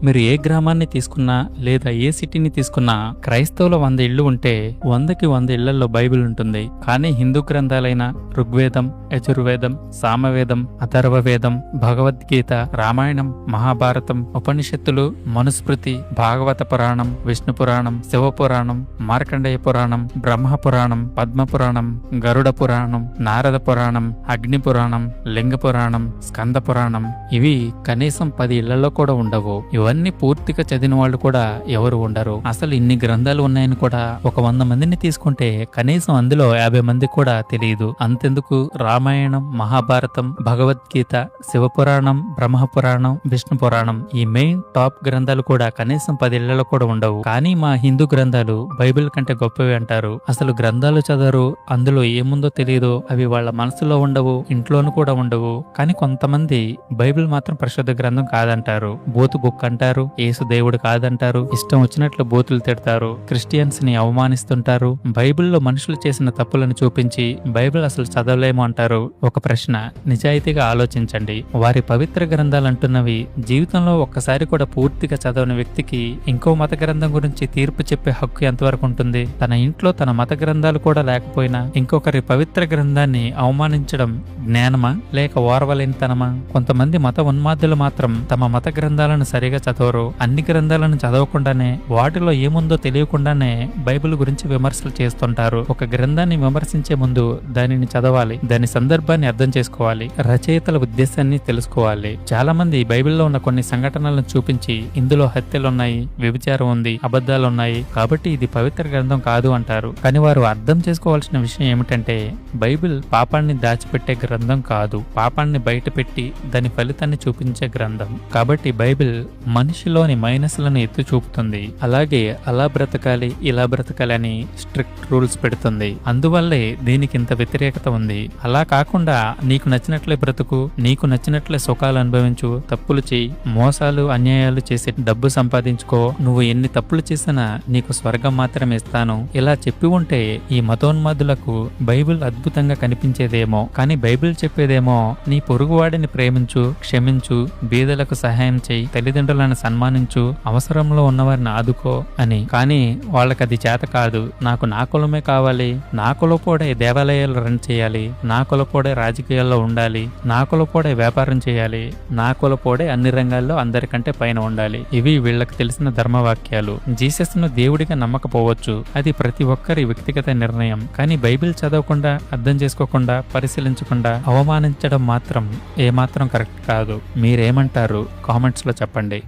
మీరు ఏ గ్రామాన్ని తీసుకున్నా లేదా ఏ సిటీని తీసుకున్నా క్రైస్తవుల 100 ఇళ్లు ఉంటే 100కి 100 ఇళ్లలో బైబిల్ ఉంటుంది. కానీ హిందూ గ్రంథాలైన ఋగ్వేదం, యజుర్వేదం, సామవేదం, అథర్వవేదం, భగవద్గీత, రామాయణం, మహాభారతం, ఉపనిషత్తులు, మనుస్మృతి, భాగవత పురాణం, విష్ణు పురాణం, శివపురాణం, మార్కండేయ పురాణం, బ్రహ్మ పురాణం, పద్మ పురాణం, గరుడ పురాణం, నారద పురాణం, అగ్ని పురాణం, లింగ పురాణం, స్కంద పురాణం, ఇవి కనీసం 10 ఇళ్లలో కూడా ఉండవు. ఇవన్నీ పూర్తిగా చదివిన వాళ్ళు కూడా ఎవరు ఉండరు. అసలు ఇన్ని గ్రంథాలు ఉన్నాయని కూడా ఒక 100 మందిని తీసుకుంటే కనీసం అందులో 50 మందికి కూడా తెలియదు. అంతెందుకు రామాయణం, మహాభారతం, భగవద్గీత, శివపురాణం, బ్రహ్మపురాణం, విష్ణు పురాణం, ఈ మెయిన్ టాప్ గ్రంథాలు కూడా కనీసం 10 ఇళ్లలో కూడా ఉండవు. కానీ మా హిందూ గ్రంథాలు బైబిల్ కంటే గొప్పవి అంటారు. అసలు గ్రంథాలు చదవరు, అందులో ఏముందో తెలియదు, అవి వాళ్ళ మనసులో ఉండవు, ఇంట్లోనూ కూడా ఉండవు. కానీ కొంతమంది బైబిల్ మాత్రం పరిశుద్ధ గ్రంథం కాదంటారు, బూతు బుక్ అంటారు, యేసు దేవుడు కాదంటారు, ఇష్టం వచ్చినట్లు బూతులు తిడతారు, క్రిస్టియన్స్ ని అవమానిస్తుంటారు, బైబిల్లో మనుషులు చేసిన తప్పులను చూపించి బైబిల్ అసలు చదవలేము అంటారు. ఒక ప్రశ్న, నిజాయితీగా ఆలోచించండి. వారి పవిత్ర గ్రంథాలు అంటున్నవి జీవితంలో ఒక్కసారి కూడా పూర్తిగా చదవని వ్యక్తికి ఇంకో మత గ్రంథం గురించి తీర్పు చెప్పే హక్కు ఎంతవరకు ఉంటుంది? తన ఇంట్లో తన మత గ్రంథాలు కూడా లేకపోయినా ఇంకొకరి పవిత్ర గ్రంథాన్ని అవమానించడం జ్ఞానమా లేక ఓర్వలేనితనమా? కొంతమంది మత ఉన్మాదులు మాత్రం తమ మత గ్రంథాలను సరిగా చదవరు. అన్ని గ్రంథాలను చదవకుండానే వాటిలో ఏముందో తెలియకుండానే బైబిల్ గురించి విమర్శలు చేస్తుంటారు. ఒక గ్రంథాన్ని విమర్శించే ముందు దానిని చదవాలి, దాని సందర్భాన్ని అర్థం చేసుకోవాలి, రచయితల ఉద్దేశాన్ని తెలుసుకోవాలి. చాలా మంది బైబిల్లో ఉన్న కొన్ని సంఘటనలను చూపించి ఇందులో హత్యలున్నాయి, వ్యభిచారం ఉంది, అబద్ధాలున్నాయి, కాబట్టి ఇది పవిత్ర గ్రంథం కాదు అంటారు. కానీ వారు అర్థం చేసుకోవాల్సిన విషయం ఏమిటంటే బైబిల్ పాపాన్ని దాచిపెట్టే గ్రంథం కాదు, పాపాన్ని బయటపెట్టి దాని ఫలితాన్ని చూపించే గ్రంథం. కాబట్టి బైబిల్ మనిషిలోని మైనస్లను ఎత్తి చూపుతుంది. అలాగే అలా బ్రతకాలి, ఇలా బ్రతకాలి అని స్ట్రిక్ట్ రూల్స్ పెడుతుంది. అందువల్లే దీనికి ఇంత వ్యతిరేకత ఉంది. అలా కాకుండా నీకు నచ్చినట్లే బ్రతుకు, నీకు నచ్చినట్లే సుఖాలు అనుభవించు, తప్పులు చేయి, మోసాలు అన్యాయాలు చేసి డబ్బు సంపాదించుకో, నువ్వు ఎన్ని తప్పులు చేసినా నీకు స్వర్గం మాత్రమే ఇస్తాను, ఇలా చెప్పి ఉంటే ఈ మతోన్మాదులకు బైబిల్ అద్భుతంగా కనిపించేదేమో. కానీ బైబిల్ చెప్పేదేమో నీ పొరుగువాడిని ప్రేమించు, క్షమించు, బీదలకు సహాయం చేయి, తల్లిదండ్రులను సన్మానించు, అవసరంలో ఉన్నవారిని ఆదుకో అని. కానీ వాళ్ళకి అది చేత కాదు. నాకు నా కులమే కావాలి, నా కులపోడే దేవాలయాలు రన్ చేయాలి, నా కులపోడే రాజకీయాల్లో ఉండాలి, నా కులపోడే వ్యాపారం చేయాలి, నా కులపోడే అన్ని రంగాల్లో అందరికంటే పైన ఉండాలి. ఇవి వీళ్ళకి తెలిసిన ధర్మవాక్యాలు. జీసస్ ను దేవుడిగా నమ్మకపోవచ్చు, అది ప్రతి ఒక్కరి వ్యక్తిగత నిర్ణయం. కానీ బైబిల్ చదవకుండా, అర్థం చేసుకోకుండా, పరిశీలించకుండా అవమానించడం మాత్రం ఏమాత్రం కరెక్ట్ కాదు. మీరేమంటారు? కామెంట్స్ లో చెప్పండి.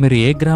మీరు ఏ గ్రామం